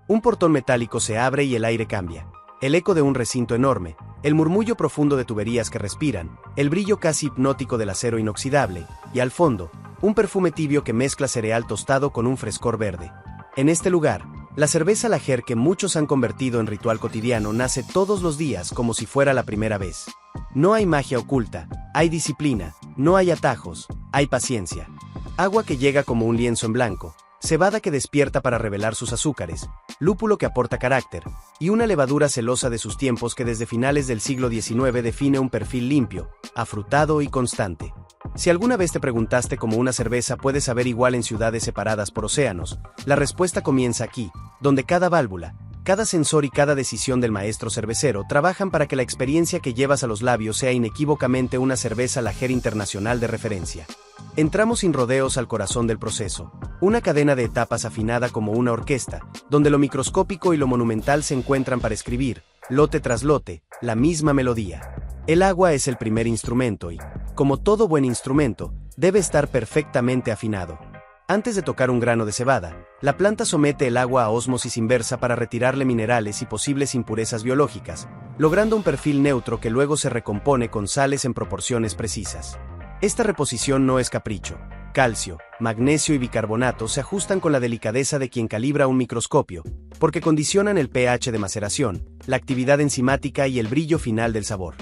Un portón metálico se abre y el aire cambia. El eco de un recinto enorme, el murmullo profundo de tuberías que respiran, el brillo casi hipnótico del acero inoxidable, y al fondo, un perfume tibio que mezcla cereal tostado con un frescor verde. En este lugar, la cerveza lager que muchos han convertido en ritual cotidiano nace todos los días como si fuera la primera vez. No hay magia oculta, hay disciplina, no hay atajos, hay paciencia. Agua que llega como un lienzo en blanco, cebada que despierta para revelar sus azúcares, lúpulo que aporta carácter, y una levadura celosa de sus tiempos que desde finales del siglo XIX define un perfil limpio, afrutado y constante. Si alguna vez te preguntaste cómo una cerveza puede saber igual en ciudades separadas por océanos, la respuesta comienza aquí, donde cada válvula, cada sensor y cada decisión del maestro cervecero trabajan para que la experiencia que llevas a los labios sea inequívocamente una cerveza lager internacional de referencia. Entramos sin rodeos al corazón del proceso, una cadena de etapas afinada como una orquesta, donde lo microscópico y lo monumental se encuentran para escribir, lote tras lote, la misma melodía. El agua es el primer instrumento y, como todo buen instrumento, debe estar perfectamente afinado. Antes de tocar un grano de cebada, la planta somete el agua a ósmosis inversa para retirarle minerales y posibles impurezas biológicas, logrando un perfil neutro que luego se recompone con sales en proporciones precisas. Esta reposición no es capricho. Calcio, magnesio y bicarbonato se ajustan con la delicadeza de quien calibra un microscopio, porque condicionan el pH de maceración, la actividad enzimática y el brillo final del sabor.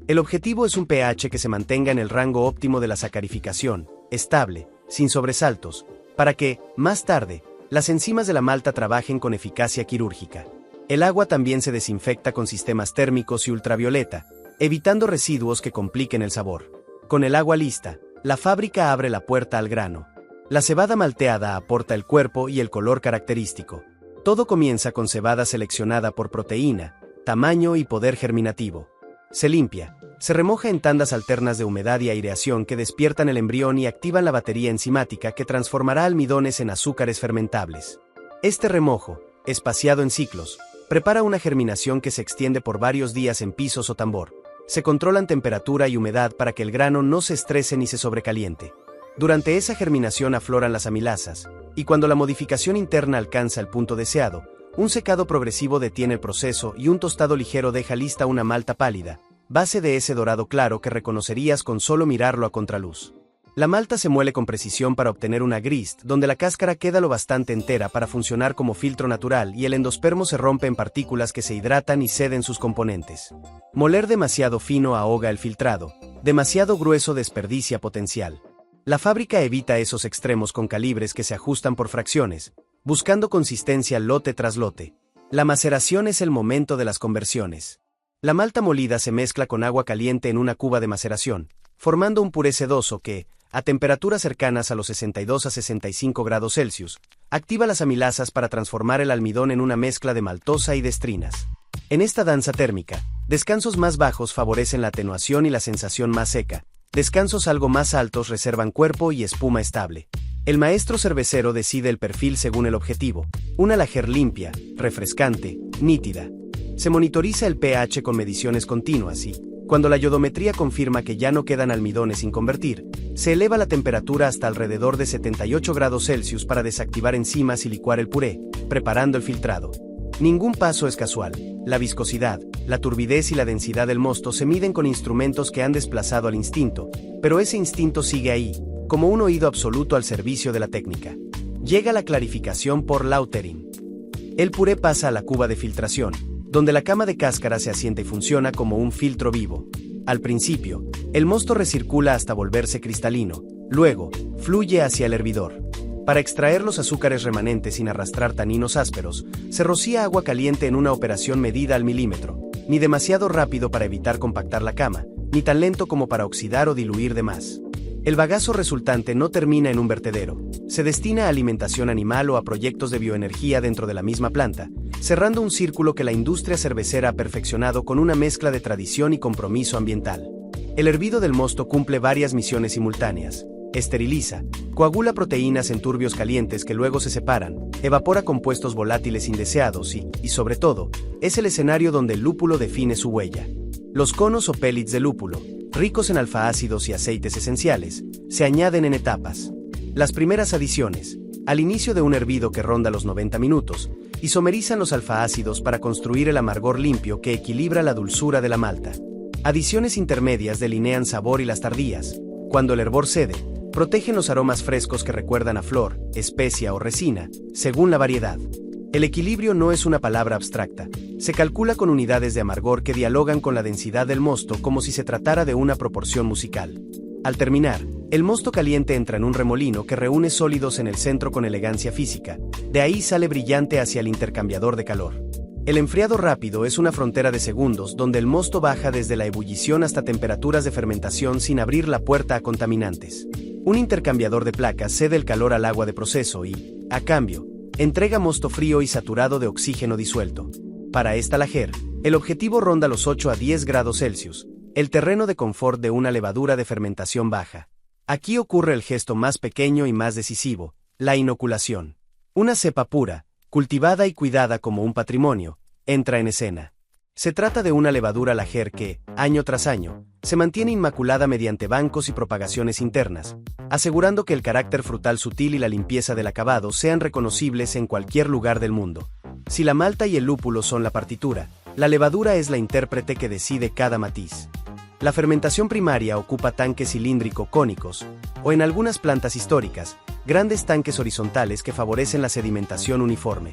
El objetivo es un pH que se mantenga en el rango óptimo de la sacarificación, estable, sin sobresaltos, para que, más tarde, las enzimas de la malta trabajen con eficacia quirúrgica. El agua también se desinfecta con sistemas térmicos y ultravioleta, evitando residuos que compliquen el sabor. Con el agua lista, la fábrica abre la puerta al grano. La cebada malteada aporta el cuerpo y el color característico. Todo comienza con cebada seleccionada por proteína, tamaño y poder germinativo. Se limpia, se remoja en tandas alternas de humedad y aireación que despiertan el embrión y activan la batería enzimática que transformará almidones en azúcares fermentables. Este remojo, espaciado en ciclos, prepara una germinación que se extiende por varios días en pisos o tambor. Se controlan temperatura y humedad para que el grano no se estrese ni se sobrecaliente. Durante esa germinación afloran las amilasas, y cuando la modificación interna alcanza el punto deseado, un secado progresivo detiene el proceso y un tostado ligero deja lista una malta pálida, base de ese dorado claro que reconocerías con solo mirarlo a contraluz. La malta se muele con precisión para obtener una grist, donde la cáscara queda lo bastante entera para funcionar como filtro natural y el endospermo se rompe en partículas que se hidratan y ceden sus componentes. Moler demasiado fino ahoga el filtrado, demasiado grueso desperdicia potencial. La fábrica evita esos extremos con calibres que se ajustan por fracciones, buscando consistencia lote tras lote. La maceración es el momento de las conversiones. La malta molida se mezcla con agua caliente en una cuba de maceración, formando un puré sedoso que, a temperaturas cercanas a los 62 a 65 grados Celsius, activa las amilasas para transformar el almidón en una mezcla de maltosa y destrinas. En esta danza térmica, descansos más bajos favorecen la atenuación y la sensación más seca, descansos algo más altos reservan cuerpo y espuma estable. El maestro cervecero decide el perfil según el objetivo, una lager limpia, refrescante, nítida. Se monitoriza el pH con mediciones continuas y, cuando la iodometría confirma que ya no quedan almidones sin convertir, se eleva la temperatura hasta alrededor de 78 grados Celsius para desactivar enzimas y licuar el puré, preparando el filtrado. Ningún paso es casual. La viscosidad, la turbidez y la densidad del mosto se miden con instrumentos que han desplazado al instinto, pero ese instinto sigue ahí, como un oído absoluto al servicio de la técnica. Llega la clarificación por lautering. El puré pasa a la cuba de filtración, donde la cama de cáscara se asienta y funciona como un filtro vivo. Al principio, el mosto recircula hasta volverse cristalino, luego, fluye hacia el hervidor. Para extraer los azúcares remanentes sin arrastrar taninos ásperos, se rocía agua caliente en una operación medida al milímetro, ni demasiado rápido para evitar compactar la cama, ni tan lento como para oxidar o diluir de más. El bagazo resultante no termina en un vertedero, se destina a alimentación animal o a proyectos de bioenergía dentro de la misma planta, cerrando un círculo que la industria cervecera ha perfeccionado con una mezcla de tradición y compromiso ambiental. El hervido del mosto cumple varias misiones simultáneas. Esteriliza, coagula proteínas en turbios calientes que luego se separan, evapora compuestos volátiles indeseados y sobre todo, es el escenario donde el lúpulo define su huella. Los conos o pellets de lúpulo, ricos en alfa-ácidos y aceites esenciales, se añaden en etapas. Las primeras adiciones, al inicio de un hervido que ronda los 90 minutos, Isomerizan los alfa-ácidos para construir el amargor limpio que equilibra la dulzura de la malta. Adiciones intermedias delinean sabor y las tardías. Cuando el hervor cede, protegen los aromas frescos que recuerdan a flor, especia o resina, según la variedad. El equilibrio no es una palabra abstracta. Se calcula con unidades de amargor que dialogan con la densidad del mosto como si se tratara de una proporción musical. Al terminar, el mosto caliente entra en un remolino que reúne sólidos en el centro con elegancia física. De ahí sale brillante hacia el intercambiador de calor. El enfriado rápido es una frontera de segundos donde el mosto baja desde la ebullición hasta temperaturas de fermentación sin abrir la puerta a contaminantes. Un intercambiador de placas cede el calor al agua de proceso y, a cambio, entrega mosto frío y saturado de oxígeno disuelto. Para esta lager, el objetivo ronda los 8 a 10 grados Celsius, el terreno de confort de una levadura de fermentación baja. Aquí ocurre el gesto más pequeño y más decisivo, la inoculación. Una cepa pura, cultivada y cuidada como un patrimonio, entra en escena. Se trata de una levadura lager que, año tras año, se mantiene inmaculada mediante bancos y propagaciones internas, asegurando que el carácter frutal sutil y la limpieza del acabado sean reconocibles en cualquier lugar del mundo. Si la malta y el lúpulo son la partitura, la levadura es la intérprete que decide cada matiz. La fermentación primaria ocupa tanques cilíndrico-cónicos, o en algunas plantas históricas, grandes tanques horizontales que favorecen la sedimentación uniforme.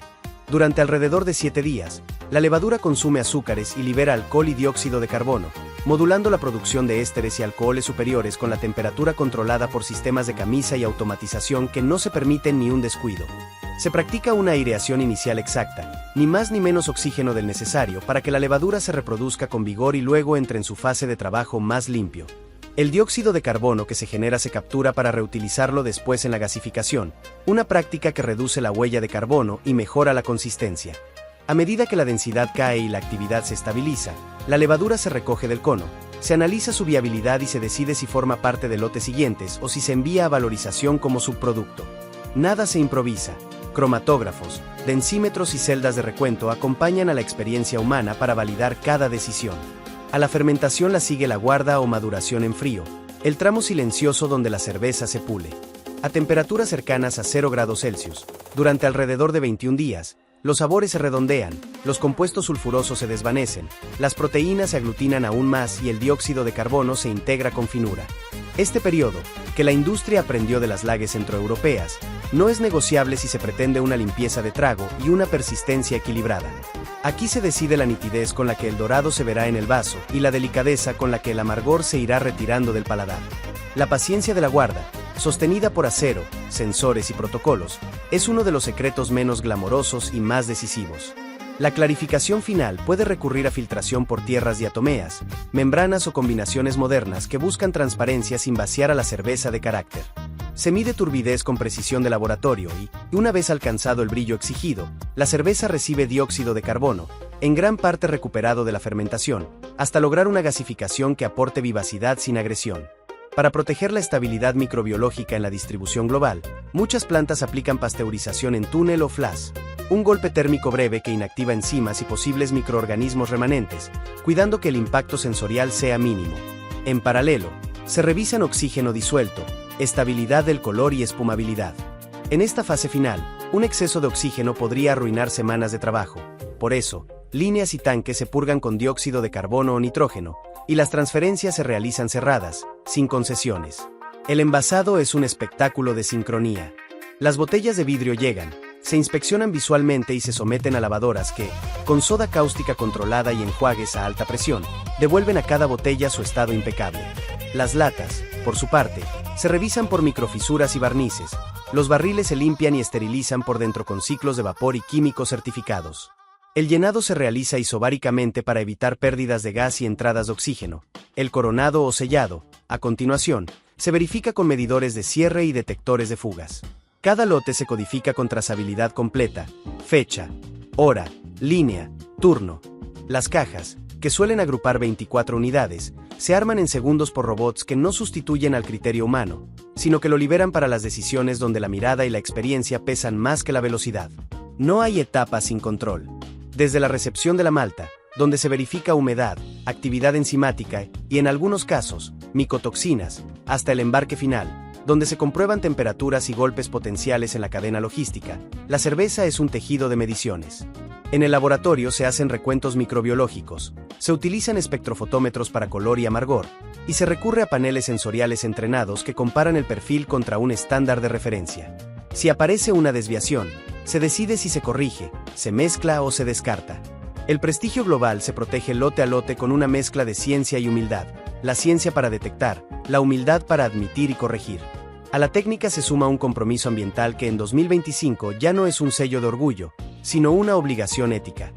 Durante alrededor de 7 días, la levadura consume azúcares y libera alcohol y dióxido de carbono, modulando la producción de ésteres y alcoholes superiores con la temperatura controlada por sistemas de camisa y automatización que no se permiten ni un descuido. Se practica una aireación inicial exacta, ni más ni menos oxígeno del necesario para que la levadura se reproduzca con vigor y luego entre en su fase de trabajo más limpio. El dióxido de carbono que se genera se captura para reutilizarlo después en la gasificación, una práctica que reduce la huella de carbono y mejora la consistencia. A medida que la densidad cae y la actividad se estabiliza, la levadura se recoge del cono, se analiza su viabilidad y se decide si forma parte de lotes siguientes o si se envía a valorización como subproducto. Nada se improvisa. Cromatógrafos, densímetros y celdas de recuento acompañan a la experiencia humana para validar cada decisión. A la fermentación la sigue la guarda o maduración en frío, el tramo silencioso donde la cerveza se pule. A temperaturas cercanas a 0 grados Celsius, durante alrededor de 21 días, los sabores se redondean, los compuestos sulfurosos se desvanecen, las proteínas se aglutinan aún más y el dióxido de carbono se integra con finura. Este periodo, que la industria aprendió de las lages centroeuropeas, no es negociable si se pretende una limpieza de trago y una persistencia equilibrada. Aquí se decide la nitidez con la que el dorado se verá en el vaso y la delicadeza con la que el amargor se irá retirando del paladar. La paciencia de la guarda, sostenida por acero, sensores y protocolos, es uno de los secretos menos glamorosos y más decisivos. La clarificación final puede recurrir a filtración por tierras diatomeas, membranas o combinaciones modernas que buscan transparencia sin vaciar a la cerveza de carácter. Se mide turbidez con precisión de laboratorio y, una vez alcanzado el brillo exigido, la cerveza recibe dióxido de carbono, en gran parte recuperado de la fermentación, hasta lograr una gasificación que aporte vivacidad sin agresión. Para proteger la estabilidad microbiológica en la distribución global, muchas plantas aplican pasteurización en túnel o flash, un golpe térmico breve que inactiva enzimas y posibles microorganismos remanentes, cuidando que el impacto sensorial sea mínimo. En paralelo, se revisan oxígeno disuelto, estabilidad del color y espumabilidad. En esta fase final, un exceso de oxígeno podría arruinar semanas de trabajo. Por eso, líneas y tanques se purgan con dióxido de carbono o nitrógeno, y las transferencias se realizan cerradas, sin concesiones. El envasado es un espectáculo de sincronía. Las botellas de vidrio llegan, se inspeccionan visualmente y se someten a lavadoras que, con soda cáustica controlada y enjuagues a alta presión, devuelven a cada botella su estado impecable. Las latas, por su parte, se revisan por microfisuras y barnices. Los barriles se limpian y esterilizan por dentro con ciclos de vapor y químicos certificados. El llenado se realiza isobáricamente para evitar pérdidas de gas y entradas de oxígeno. El coronado o sellado, a continuación, se verifica con medidores de cierre y detectores de fugas. Cada lote se codifica con trazabilidad completa, fecha, hora, línea, turno. Las cajas, que suelen agrupar 24 unidades, se arman en segundos por robots que no sustituyen al criterio humano, sino que lo liberan para las decisiones donde la mirada y la experiencia pesan más que la velocidad. No hay etapa sin control. Desde la recepción de la malta, donde se verifica humedad, actividad enzimática y, en algunos casos, micotoxinas, hasta el embarque final, donde se comprueban temperaturas y golpes potenciales en la cadena logística. La cerveza es un tejido de mediciones. En el laboratorio se hacen recuentos microbiológicos, se utilizan espectrofotómetros para color y amargor, y se recurre a paneles sensoriales entrenados que comparan el perfil contra un estándar de referencia. Si aparece una desviación, se decide si se corrige, se mezcla o se descarta. El prestigio global se protege lote a lote con una mezcla de ciencia y humildad, la ciencia para detectar, la humildad para admitir y corregir. A la técnica se suma un compromiso ambiental que en 2025 ya no es un sello de orgullo, sino una obligación ética.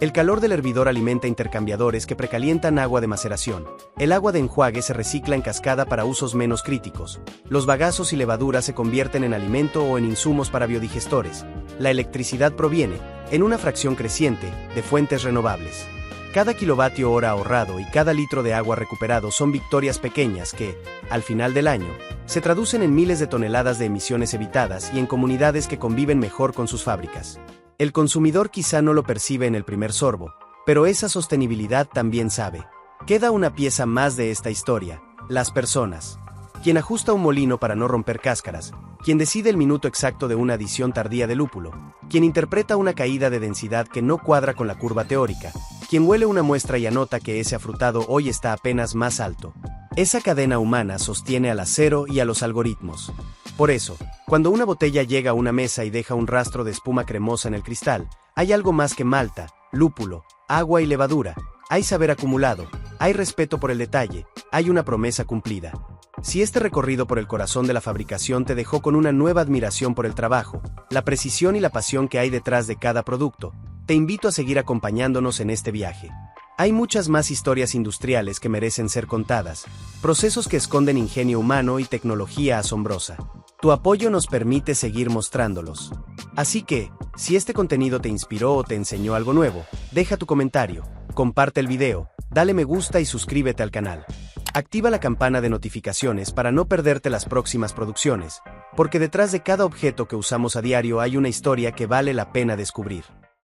El calor del hervidor alimenta intercambiadores que precalientan agua de maceración. El agua de enjuague se recicla en cascada para usos menos críticos. Los bagazos y levaduras se convierten en alimento o en insumos para biodigestores. La electricidad proviene, en una fracción creciente, de fuentes renovables. Cada kilovatio hora ahorrado y cada litro de agua recuperado son victorias pequeñas que, al final del año, se traducen en miles de toneladas de emisiones evitadas y en comunidades que conviven mejor con sus fábricas. El consumidor quizá no lo percibe en el primer sorbo, pero esa sostenibilidad también sabe. Queda una pieza más de esta historia: las personas. Quien ajusta un molino para no romper cáscaras, quien decide el minuto exacto de una adición tardía de lúpulo, quien interpreta una caída de densidad que no cuadra con la curva teórica, quien huele una muestra y anota que ese afrutado hoy está apenas más alto. Esa cadena humana sostiene al acero y a los algoritmos. Por eso, cuando una botella llega a una mesa y deja un rastro de espuma cremosa en el cristal, hay algo más que malta, lúpulo, agua y levadura. Hay saber acumulado, hay respeto por el detalle, hay una promesa cumplida. Si este recorrido por el corazón de la fabricación te dejó con una nueva admiración por el trabajo, la precisión y la pasión que hay detrás de cada producto, te invito a seguir acompañándonos en este viaje. Hay muchas más historias industriales que merecen ser contadas, procesos que esconden ingenio humano y tecnología asombrosa. Tu apoyo nos permite seguir mostrándolos. Así que, si este contenido te inspiró o te enseñó algo nuevo, deja tu comentario, comparte el video, dale me gusta y suscríbete al canal. Activa la campana de notificaciones para no perderte las próximas producciones, porque detrás de cada objeto que usamos a diario hay una historia que vale la pena descubrir.